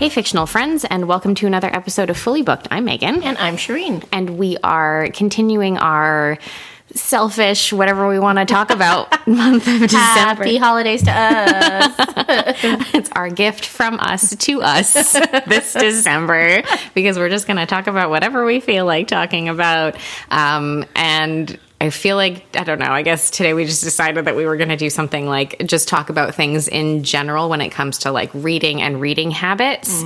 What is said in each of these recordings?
Hey, fictional friends, and welcome to another episode of Fully Booked. I'm Megan. And I'm Shireen. And we are continuing our selfish, whatever we want to talk about, month of December. Happy holidays to us. It's our gift from us to us this December, because we're just going to talk about whatever we feel like talking about. And I feel like, I don't know, I guess today we just decided that we were going to do something like just talk about things in general when it comes to like reading and reading habits.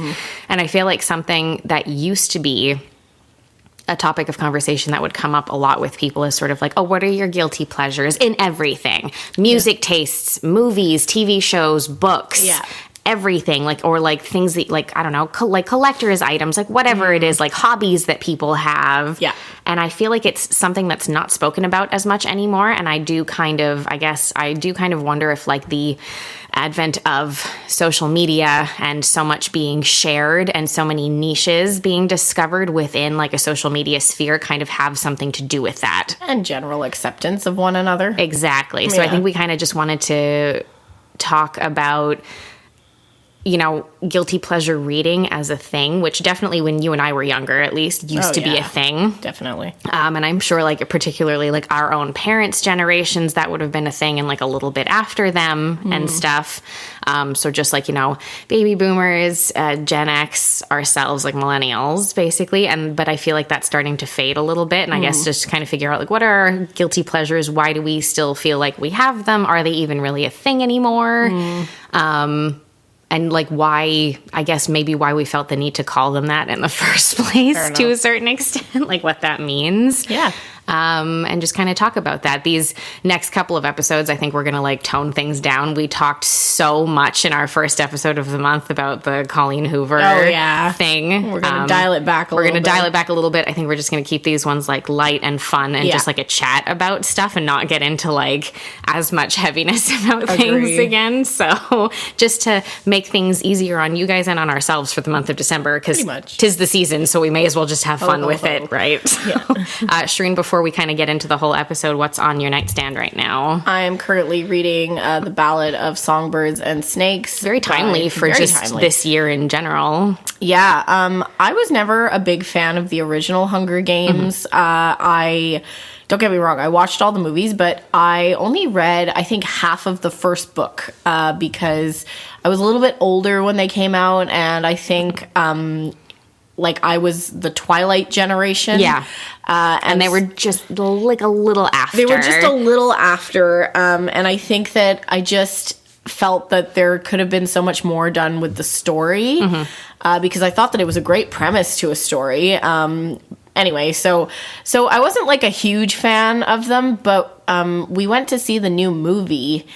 And I feel like something that used to be a topic of conversation that would come up a lot with people is sort of like, oh, what are your guilty pleasures in everything? Music tastes, movies, TV shows, books. Yeah. Everything, like, or like things that, like, I don't know, like collector's items, like whatever it is, like hobbies that people have. Yeah. And I feel like it's something that's not spoken about as much anymore. And I do kind of wonder if like the advent of social media and so much being shared and so many niches being discovered within like a social media sphere kind of have something to do with that. And general acceptance of one another. Exactly. So I think we kind of just wanted to talk about, you know, guilty pleasure reading as a thing, which definitely when you and I were younger, at least, used to be a thing. Definitely. And I'm sure like particularly like our own parents' generations, that would have been a thing, and like a little bit after them and stuff. So just like, you know, baby boomers, Gen X, ourselves, like millennials, basically. But I feel like that's starting to fade a little bit. And I guess just kind of figure out like, what are our guilty pleasures? Why do we still feel like we have them? Are they even really a thing anymore? And like why, I guess maybe why we felt the need to call them that in the first place to a certain extent, like what that means. Yeah. And just kind of talk about that. These next couple of episodes, I think we're going to like tone things down. We talked so much in our first episode of the month about the Colleen Hoover thing. We're going to dial it back a little bit. We're going to dial it back a little bit. I think we're just going to keep these ones like light and fun and just like a chat about stuff and not get into like as much heaviness about things again. So just to make things easier on you guys and on ourselves for the month of December, because 'tis the season, so we may as well just have fun with it, right? Yeah. Shireen, before we kind of get into the whole episode, what's on your nightstand right now? I am currently reading The Ballad of Songbirds and Snakes. Very timely for this year in general. Yeah. I was never a big fan of the original Hunger Games. Don't get me wrong, I watched all the movies, but I only read, I think, half of the first book because I was a little bit older when they came out, and I think like I was the Twilight generation. Yeah. And they were just like a little after. They were just a little after. And I think that I just felt that there could have been so much more done with the story because I thought that it was a great premise to a story. Anyway, so I wasn't like a huge fan of them, but we went to see the new movie,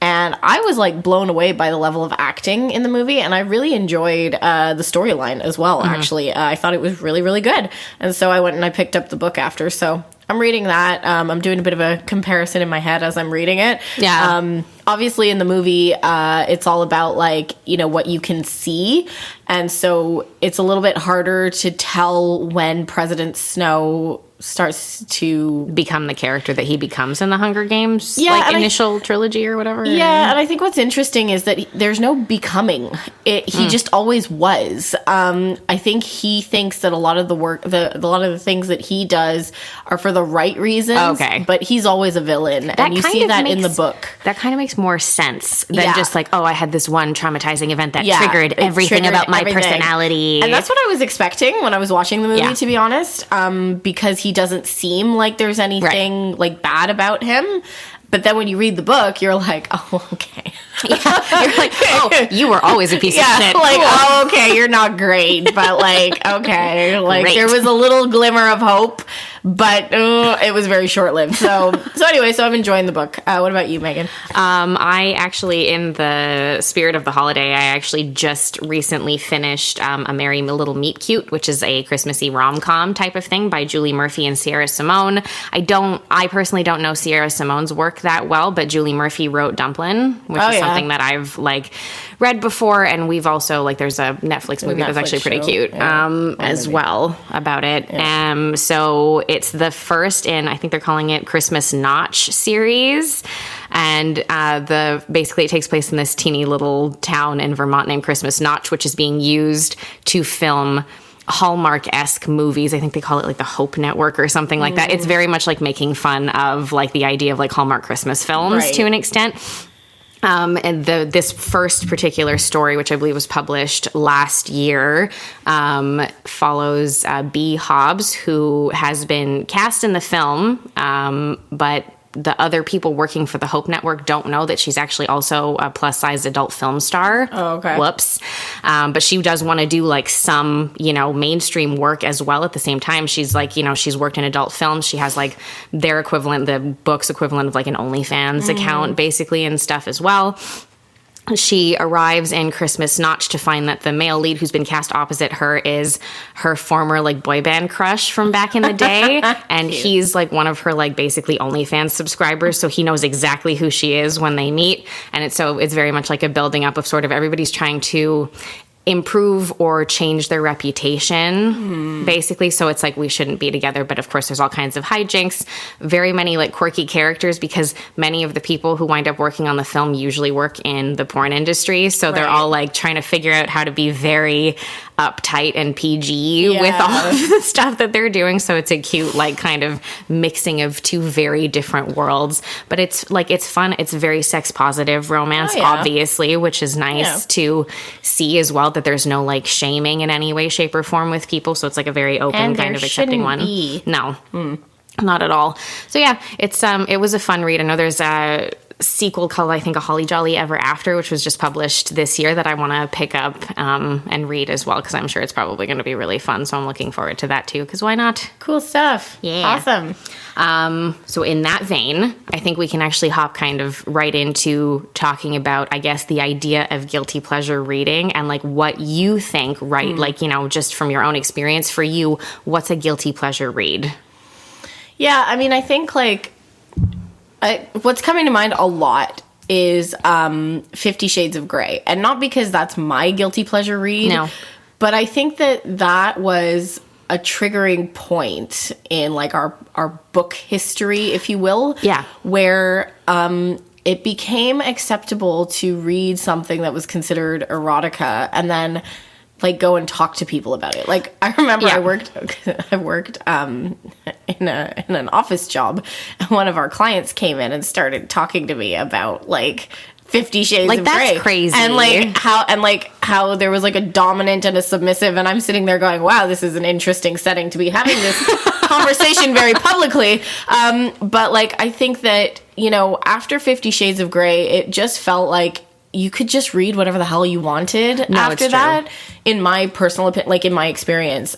and I was like blown away by the level of acting in the movie, and I really enjoyed the storyline as well, actually. I thought it was really, really good. And so I went and I picked up the book after, so I'm reading that. I'm doing a bit of a comparison in my head as I'm reading it. Yeah. Obviously, in the movie, it's all about, like, you know, what you can see. And so it's a little bit harder to tell when President Snow starts to become the character that he becomes in the Hunger Games, like initial trilogy or whatever. Yeah, and I think what's interesting is that there's no becoming. He just always was. I think he thinks that a lot of the work, a lot of the things that he does are for the right reasons. Okay, but he's always a villain, and you see that in the book. That kind of makes more sense than just like, oh, I had this one traumatizing event that triggered everything about my personality. And that's what I was expecting when I was watching the movie, to be honest, because he doesn't seem like there's anything like bad about him. But then when you read the book, you're like, oh, okay. You're like, oh, you were always a piece of shit. Like, oh, okay, you're not great, but like, okay. Like, there was a little glimmer of hope, but it was very short-lived. So anyway, so I'm enjoying the book. What about you, Megan? I actually, in the spirit of the holiday, I actually just recently finished A Merry Little Meet Cute, which is a Christmassy rom-com type of thing by Julie Murphy and Sierra Simone. I personally don't know Sierra Simone's work that well, but Julie Murphy wrote Dumplin', which is something that I've like read before, and we've also like there's a Netflix movie that's actually pretty cute as well about it. So it's the first in, I think they're calling it Christmas Notch series. And basically it takes place in this teeny little town in Vermont named Christmas Notch, which is being used to film Hallmark-esque movies. I think they call it like the Hope Network or something like that. It's very much like making fun of like the idea of like Hallmark Christmas films to an extent. And this first particular story, which I believe was published last year, follows B. Hobbs, who has been cast in the film, but the other people working for the Hope Network don't know that she's actually also a plus-size adult film star. Oh, okay. Whoops. But she does want to do, like, some, mainstream work as well at the same time. She's, like, she's worked in adult films. She has, like, their equivalent, the book's equivalent of, like, an OnlyFans account, basically, and stuff as well. She arrives in Christmas Notch to find that the male lead who's been cast opposite her is her former, like, boy band crush from back in the day. And he's, like, one of her, like, basically OnlyFans subscribers. So he knows exactly who she is when they meet. And it's very much like a building up of sort of everybody's trying to improve or change their reputation, basically. So it's like, we shouldn't be together. But of course, there's all kinds of hijinks, very many like quirky characters, because many of the people who wind up working on the film usually work in the porn industry. So they're all like trying to figure out how to be very uptight and PG with all of the stuff that they're doing. So it's a cute, like, kind of mixing of two very different worlds. But it's like, it's fun. It's very sex positive romance, obviously, which is nice to see as well, that there's no like shaming in any way, shape, or form with people. So it's like a very open kind of accepting one. No, not at all. So yeah, it's it was a fun read. I know there's a sequel called, I think, A Holly Jolly Ever After, which was just published this year, that I want to pick up and read as well, because I'm sure it's probably going to be really fun. So I'm looking forward to that too, because why not? Cool stuff. Yeah. Awesome. So in that vein, I think we can actually hop kind of right into talking about, I guess, the idea of guilty pleasure reading and like what you think, right? Like, just from your own experience, for you, what's a guilty pleasure read? Yeah, I mean, I think like what's coming to mind a lot is 50 Shades of Grey. And not because that's my guilty pleasure read. No. But I think that was a triggering point in like our book history, if you will. Yeah. Where it became acceptable to read something that was considered erotica and then like go and talk to people about it. Like I remember I worked in an office job, and one of our clients came in and started talking to me about like 50 Shades of Grey. That's crazy. And how there was like a dominant and a submissive, and I'm sitting there going, wow, this is an interesting setting to be having this conversation very publicly. But like I think that, after 50 Shades of Grey, it just felt like you could just read whatever the hell you wanted after that, in my personal opinion, like in my experience.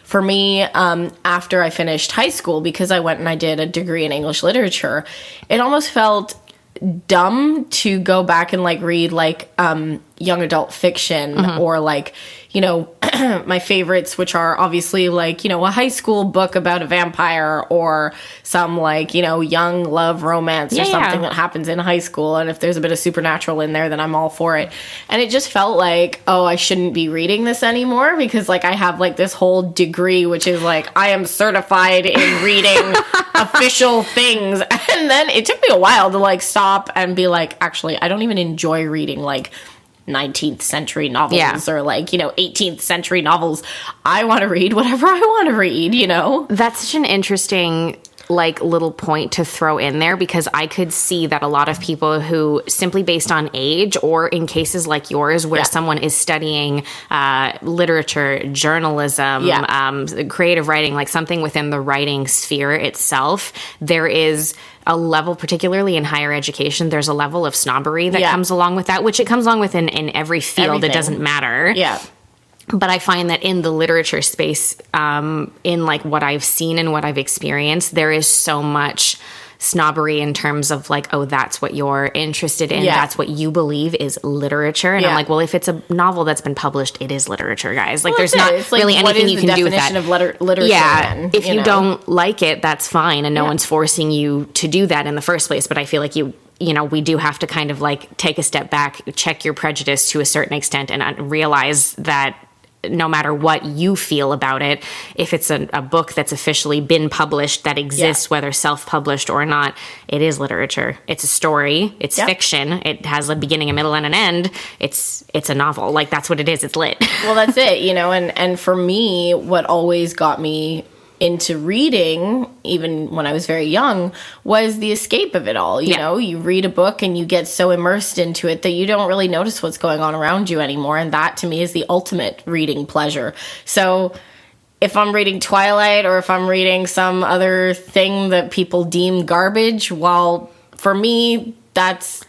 For me, after I finished high school, because I went and I did a degree in English literature, it almost felt dumb to go back and like read like young adult fiction or like, my favorites, which are obviously like, a high school book about a vampire or some like, young love romance or something that happens in high school. And if there's a bit of supernatural in there, then I'm all for it. And it just felt like, oh, I shouldn't be reading this anymore, because like I have like this whole degree, which is like, I am certified in reading official things. And then it took me a while to like stop and be like, actually, I don't even enjoy reading like 19th century novels or like, 18th century novels. I want to read whatever I want to read, That's such an interesting like little point to throw in there, because I could see that a lot of people who, simply based on age, or in cases like yours where someone is studying literature, journalism, creative writing, like something within the writing sphere itself, there is a level, particularly in higher education, there's a level of snobbery that comes along with that, which it comes along with in every field. Everything. It doesn't matter. Yeah. But I find that in the literature space, in like what I've seen and what I've experienced, there is so much snobbery in terms of like, oh, that's what you're interested in. That's what you believe is literature. And I'm like, well, if it's a novel that's been published, it is literature, guys. Like, there's not really anything you can do with that. What is the definition of literature then? If you don't like it, that's fine. And no one's forcing you to do that in the first place. But I feel like we do have to kind of like take a step back, check your prejudice to a certain extent, and realize that no matter what you feel about it, if it's a book that's officially been published that exists, whether self-published or not, it is literature. It's a story. It's fiction. It has a beginning, a middle, and an end. It's a novel. Like, that's what it is. It's lit. Well, that's it, you know, and for me, what always got me into reading, even when I was very young, was the escape of it all. You know, you read a book and you get so immersed into it that you don't really notice what's going on around you anymore. And that, to me, is the ultimate reading pleasure. So if I'm reading Twilight or if I'm reading some other thing that people deem garbage, well, for me, that's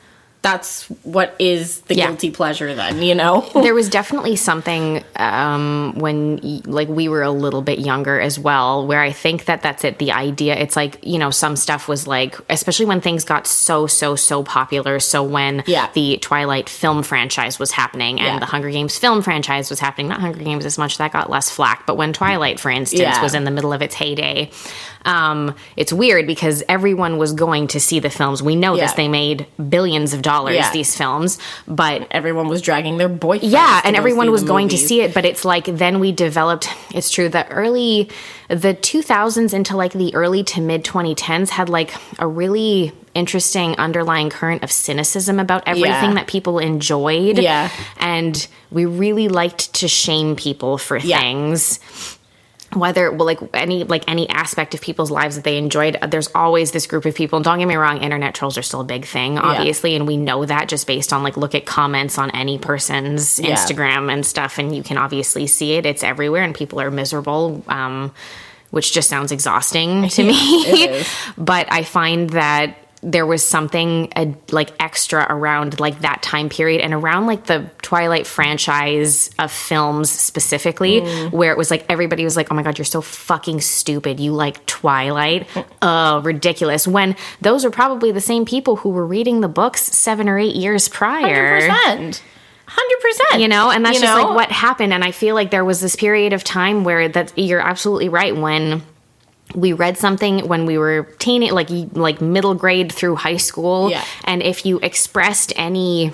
what is the guilty pleasure then, you know? There was definitely something when, like, we were a little bit younger as well, where I think that's it. The idea, it's like, you know, some stuff was like, especially when things got so popular. So when the Twilight film franchise was happening and the Hunger Games film franchise was happening, not Hunger Games as much, that got less flack, but when Twilight, for instance, was in the middle of its heyday, it's weird because everyone was going to see the films. We know this, they made billions of dollars, these films, but everyone was dragging their boyfriends. And everyone was going to see it, but it's like, then we developed, it's true, the 2000s into like the early to mid 2010s had like a really interesting underlying current of cynicism about everything that people enjoyed. And we really liked to shame people for things. Whether, well, like any aspect of people's lives that they enjoyed, there's always this group of people. And don't get me wrong, internet trolls are still a big thing, obviously, and we know that just based on, like, look at comments on any person's Instagram and stuff, and you can obviously see it. It's everywhere, and people are miserable, which just sounds exhausting to me. It is. But I find that there was something like extra around like that time period and around like the Twilight franchise of films specifically, where it was like everybody was like, oh my God, you're so fucking stupid. You like Twilight? Oh, ridiculous. When those are probably the same people who were reading the books 7 or 8 years prior. 100%. 100%. You know, and that's just like what happened. And I feel like there was this period of time where that you're absolutely right, when we read something when we were like middle grade through high school. And if you expressed any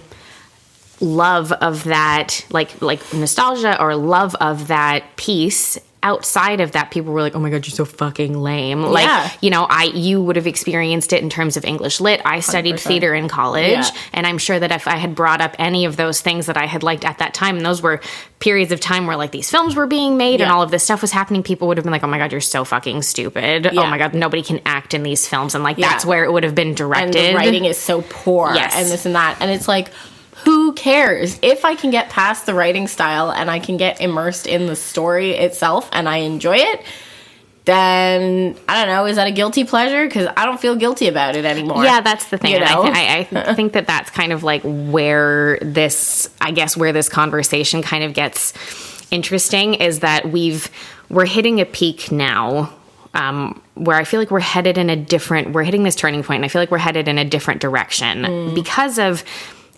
love of that, like nostalgia or love of that piece outside of that, people were like, oh my God, you're so fucking lame. Like, you know, you would have experienced it in terms of English lit. I studied 100%. Theater in college. And I'm sure that if I had brought up any of those things that I had liked at that time, and those were periods of time where like these films were being made and all of this stuff was happening, people would have been like, oh my God, you're so fucking stupid. Oh my God, nobody can act in these films. And like, that's where it would have been directed. And the writing is so poor and this and that. And it's like, who cares? If I can get past the writing style and I can get immersed in the story itself and I enjoy it, then, I don't know, is that a guilty pleasure? Because I don't feel guilty about it anymore. Yeah, that's the thing. You know? I think that that's kind of like where this conversation kind of gets interesting, is that we're hitting a peak now, where I feel like we're hitting this turning point, and I feel like we're headed in a different direction because of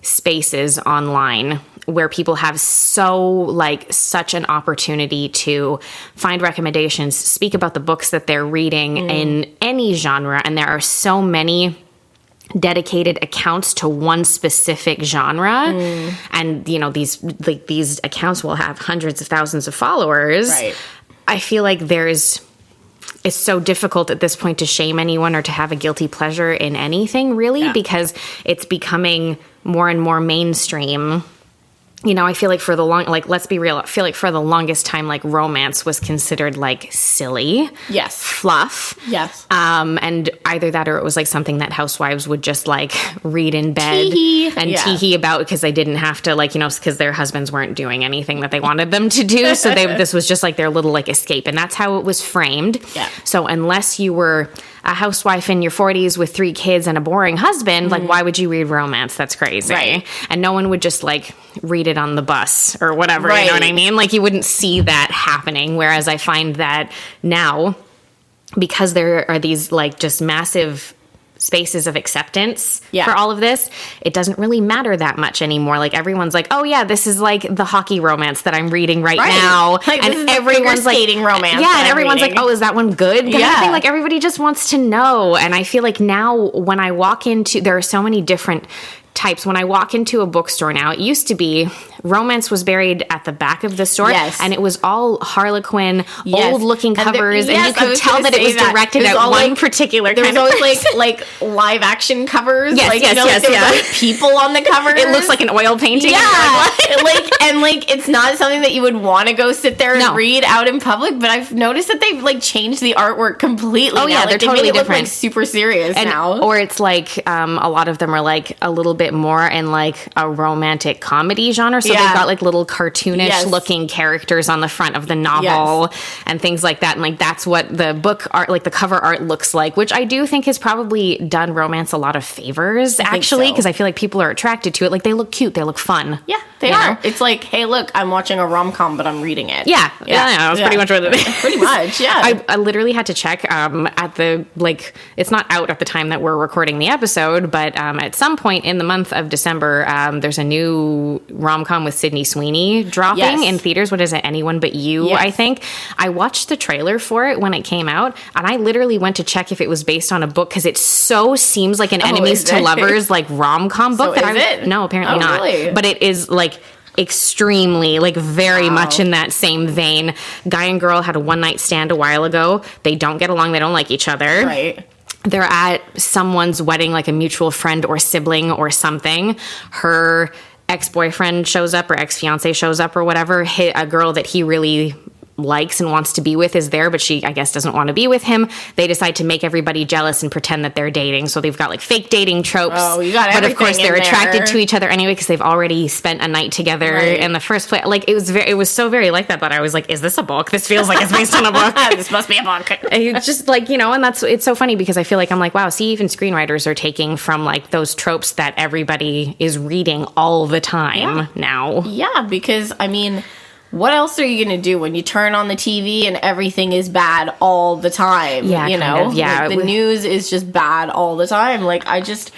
spaces online where people have such an opportunity to find recommendations, speak about the books that they're reading in any genre. And there are so many dedicated accounts to one specific genre. And, you know, these accounts will have hundreds of thousands of followers. Right. I feel like it's so difficult at this point to shame anyone or to have a guilty pleasure in anything, really, because it's becoming more and more mainstream. You know, I feel like let's be real, I feel like for the longest time, like, romance was considered like silly. Yes. Fluff. Yes. And either that or it was like something that housewives would just like read in bed and tee-hee about, because they didn't have to, like, you know, because their husbands weren't doing anything that they wanted them to do. So this was just like their little like escape. And that's how it was framed. Yeah. So unless you were a housewife in your 40s with 3 kids and a boring husband, like, why would you read romance? That's crazy. Right. And no one would just like read it on the bus or whatever. Right. You know what I mean? Like, you wouldn't see that happening. Whereas I find that now, because there are these like just massive spaces of acceptance for all of this, it doesn't really matter that much anymore. Like, everyone's like, oh yeah, this is like the hockey romance that I'm reading right now. Like, and everyone's like skating romance. Yeah, and everyone's like, oh, is that one good? Kind of thing. Like, everybody just wants to know. And I feel like now when I walk into, there are so many different types. When I walk into a bookstore now, it used to be romance was buried at the back of the store, and it was all Harlequin, old-looking covers, and you could tell that it was directed at one particular kind of There was always like live-action covers. Yes, like people on the cover. It looks like an oil painting. Yeah, like it's not something that you would want to go sit there and read out in public. But I've noticed that they've like changed the artwork completely. Oh yeah, like, they're totally different. Look, like, super serious now. Or it's like a lot of them are like a little bit more in like a romantic comedy genre. So they've got like little cartoonish looking characters on the front of the novel and things like that. And like that's what the book art, like the cover art looks like, which I do think has probably done romance a lot of favors actually, because I feel like people are attracted to it. Like they look cute, they look fun. Yeah, they are. Know? It's like, hey, look, I'm watching a rom-com, but I'm reading it. Yeah, that's pretty much what it is. Pretty much, yeah. I literally had to check at the, like, it's not out at the time that we're recording the episode, but at some point in the month of December, there's a new rom-com with Sydney Sweeney dropping in theaters. What is it? Anyone But You, I think. I watched the trailer for it when it came out, and I literally went to check if it was based on a book, because it so seems like an enemies to lovers, like, rom-com book. So is it? No, apparently not. Really? But it is, like, extremely, like, very much in that same vein. Guy and girl had a one-night stand a while ago. They don't get along. They don't like each other. Right. They're at someone's wedding, like a mutual friend or sibling or something. Her ex-boyfriend shows up, or ex-fiance shows up, or whatever. A girl that he really likes and wants to be with is there, but she, I guess, doesn't want to be with him. They decide to make everybody jealous and pretend that they're dating. So they've got like fake dating tropes. Oh, you got everything. But of course they're attracted to each other anyway, because they've already spent a night together in the first place. Like it was so very like that I was like, is this a book? This feels like it's based on a book. This must be a book. It's just like, you know, and it's so funny because I feel like I'm like, wow, see, even screenwriters are taking from like those tropes that everybody is reading all the time now. Yeah, because I mean, what else are you going to do when you turn on the TV and everything is bad all the time? Yeah, you know? Like, the news is just bad all the time. Like, I just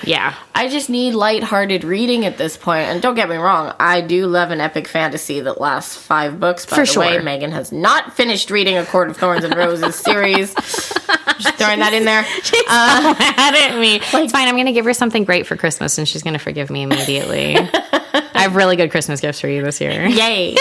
need lighthearted reading at this point. And don't get me wrong, I do love an epic fantasy that lasts 5 books. By the way, Megan has not finished reading A Court of Thorns and Roses series. Just throwing that in there. She's so mad at me. Like, it's fine. I'm going to give her something great for Christmas, and she's going to forgive me immediately. I have really good Christmas gifts for you this year. Yay.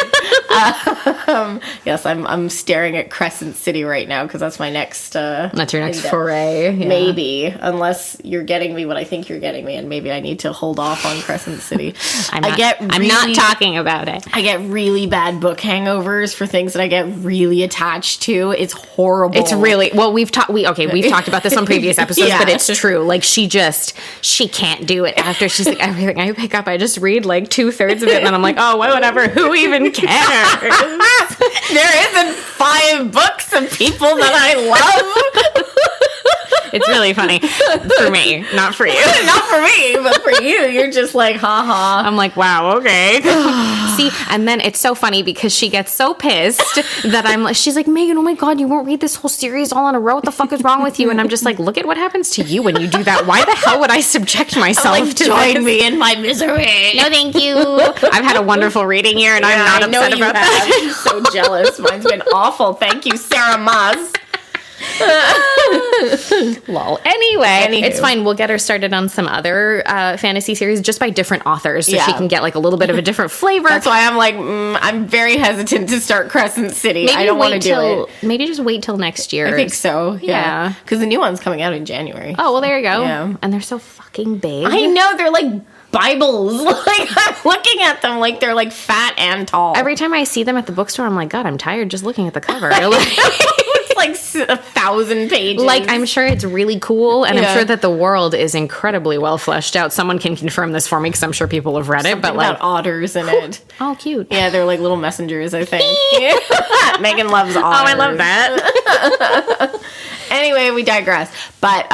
Yes, I'm staring at Crescent City right now because that's my next... that's your next foray. Yeah. Maybe, unless you're getting me what I think you're getting me, and maybe I need to hold off on Crescent City. I'm not talking about it. I get really bad book hangovers for things that I get really attached to. It's horrible. It's really... Well, we've talked about this on previous episodes, but it's true. Like, she can't do it after she's like, everything I pick up, I just read like 2/3 of it, and then I'm like, oh, whatever, who even cares? There isn't 5 books of people that I love. It's really funny for me, not for you. Not for me, but for you. You're just like, ha. I'm like, wow, okay. See, and then it's so funny because she gets so pissed that I'm like, she's like, Megan, oh my God, you won't read this whole series all in a row. What the fuck is wrong with you? And I'm just like, look at what happens to you when you do that. Why the hell would I subject myself to join me in my misery? No, thank you. I've had a wonderful reading year, and I'm not upset about that. I'm so jealous. Mine's been awful. Thank you, Sarah Maz. Lol. Anyway, it's fine. We'll get her started on some other fantasy series just by different authors, so she can get like a little bit of a different flavor. That's why I'm like, I'm very hesitant to start Crescent City. Maybe I don't want to do it. Maybe just wait till next year. I think so. Yeah, because the new one's coming out in January. Oh well, there you go. Yeah. And they're so fucking big. I know, they're like Bibles. Like, I'm looking at them like they're like fat and tall. Every time I see them at the bookstore, I'm like, God, I'm tired just looking at the cover. Like 1,000 pages. Like, I'm sure it's really cool, and I'm sure that the world is incredibly well fleshed out. Someone can confirm this for me, because I'm sure people have read it. But like, about otters in it. Oh, cute. Yeah, they're like little messengers, I think. Megan loves otters. Oh, I love that. Anyway, we digress. But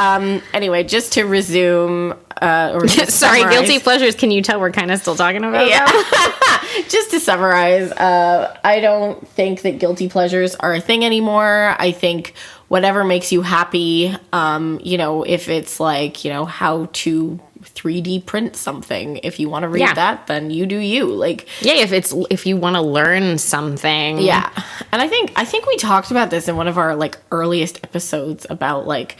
anyway, just to resume. Sorry, guilty pleasures. Can you tell we're kind of still talking about that? Just to summarize, I don't think that guilty pleasures are a thing anymore. I think whatever makes you happy, if it's like, how to 3D print something, if you want to read that, then you do you. Like, if you want to learn something. Yeah. And I think we talked about this in one of our like earliest episodes about like,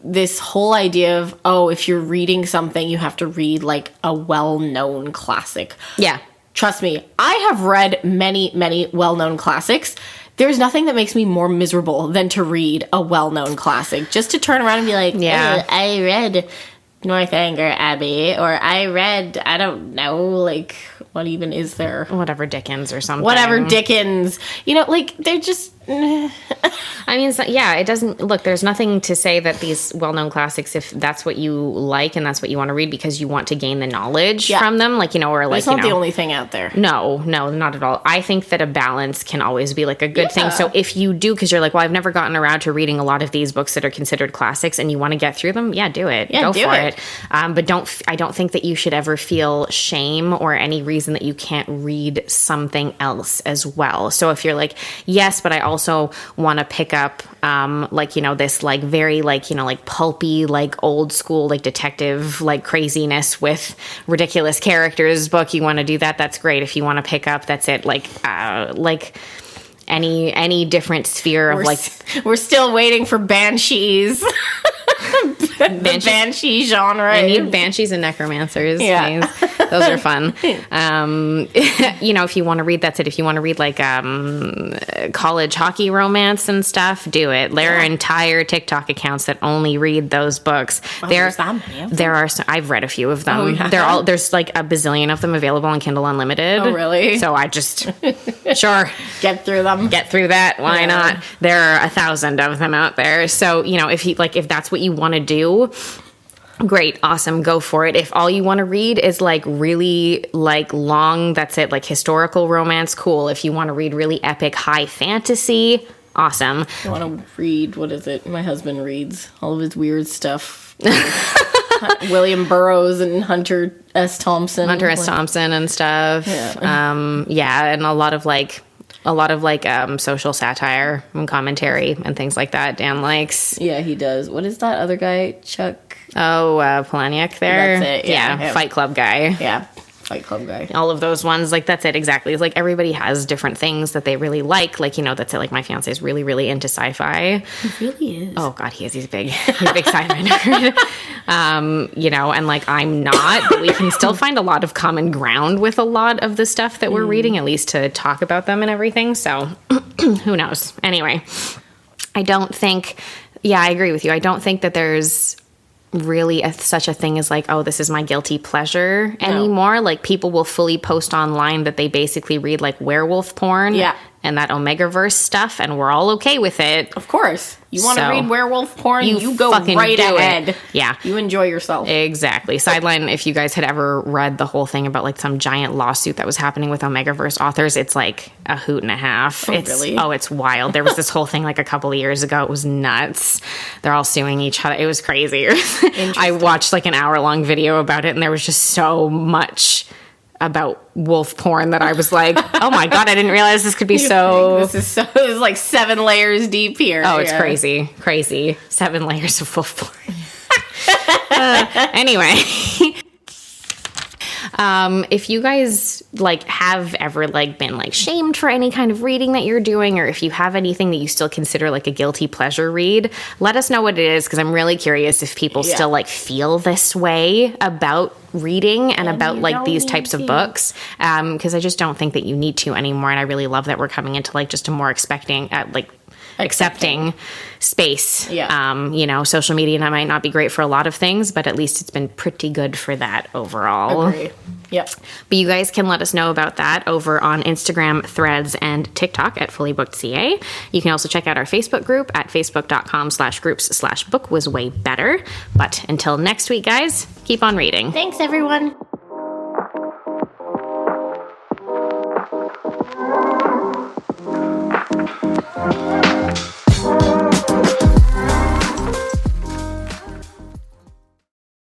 this whole idea of, if you're reading something, you have to read like a well-known classic. Yeah. Trust me, I have read many, many well-known classics. There's nothing that makes me more miserable than to read a well-known classic. Just to turn around and be like, I read Northanger Abbey, or I read, I don't know, like, what even is there? Whatever Dickens or something. Whatever Dickens. You know, like, they're just... I mean, it doesn't... Look, there's nothing to say that these well-known classics, if that's what you like and that's what you want to read because you want to gain the knowledge from them, like, or like, it's not the only thing out there. No, not at all. I think that a balance can always be, like, a good thing. So if you do, because you're like, well, I've never gotten around to reading a lot of these books that are considered classics and you want to get through them, do it. Go for it. But I don't think that you should ever feel shame or any reason that you can't read something else as well. So if you're like, yes, but I also want to pick up this like very like pulpy, like old school, like detective, like craziness with ridiculous characters book, you want to do that, that's great. If you want to pick up, that's it, like any different sphere of we're still waiting for Banshees. The Banshee genre. I need Banshees and Necromancers. Yeah. Please. Those are fun. If you want to read, that's it. If you want to read like college hockey romance and stuff, do it. There are entire TikTok accounts that only read those books. There are. I've read a few of them. Oh, yeah. There's like a bazillion of them available on Kindle Unlimited. Oh, really? So I just sure get through them. Get through that. Why not? There are 1,000 of them out there. So if that's what you want to do, great, awesome, go for it. If all you want to read is like really like long, that's it, like historical romance, cool. If you want to read really epic high fantasy, awesome. I want to read, what is it? My husband reads all of his weird stuff. William Burroughs and Hunter S. Thompson. And stuff. Yeah. And a lot of social satire and commentary and things like that Dan likes. Yeah, he does. What is that other guy? Chuck? Palahniuk there. That's it. Yeah. Fight Club guy. Yeah. Fight Club guy. All of those ones, like, that's it, exactly. It's like everybody has different things that they really like, that's it. Like, my fiance is really, really into sci-fi. He really is. Oh God, he is. He's big sci-fi nerd. And like, I'm not, but we can still find a lot of common ground with a lot of the stuff that we're reading, at least to talk about them and everything. So who knows? Anyway, I agree with you. I don't think that there's really such a thing as like, oh, this is my guilty pleasure anymore. No. Like, people will fully post online that they basically read like werewolf porn and that Omegaverse stuff, and we're all okay with it. Of course. You want to read werewolf porn? You go fucking right ahead. Yeah. You enjoy yourself. Exactly. Sideline, if you guys had ever read the whole thing about like some giant lawsuit that was happening with Omegaverse authors, it's like a hoot and a half. Really? Oh, it's wild. There was this whole thing like a couple of years ago. It was nuts. They're all suing each other. It was crazy. I watched like an hour-long video about it, and there was just so much about wolf porn that I was like, oh my God, I didn't realize this could be this is like 7 layers deep here. Oh, it's crazy. 7 layers of wolf porn. Anyway, if you guys like have ever like been like shamed for any kind of reading that you're doing, or if you have anything that you still consider like a guilty pleasure read, let us know what it is, because I'm really curious if people still like feel this way about reading and about like these types of books, because I just don't think that you need to anymore. And I really love that we're coming into like just a more accepting space. Yeah. Social media might not be great for a lot of things, but at least it's been pretty good for that overall. Agree. Yep. But you guys can let us know about that over on Instagram, Threads, and TikTok at FullyBookedCA. You can also check out our Facebook group at facebook.com/groups/book was way better. But until next week, guys, keep on reading. Thanks, everyone.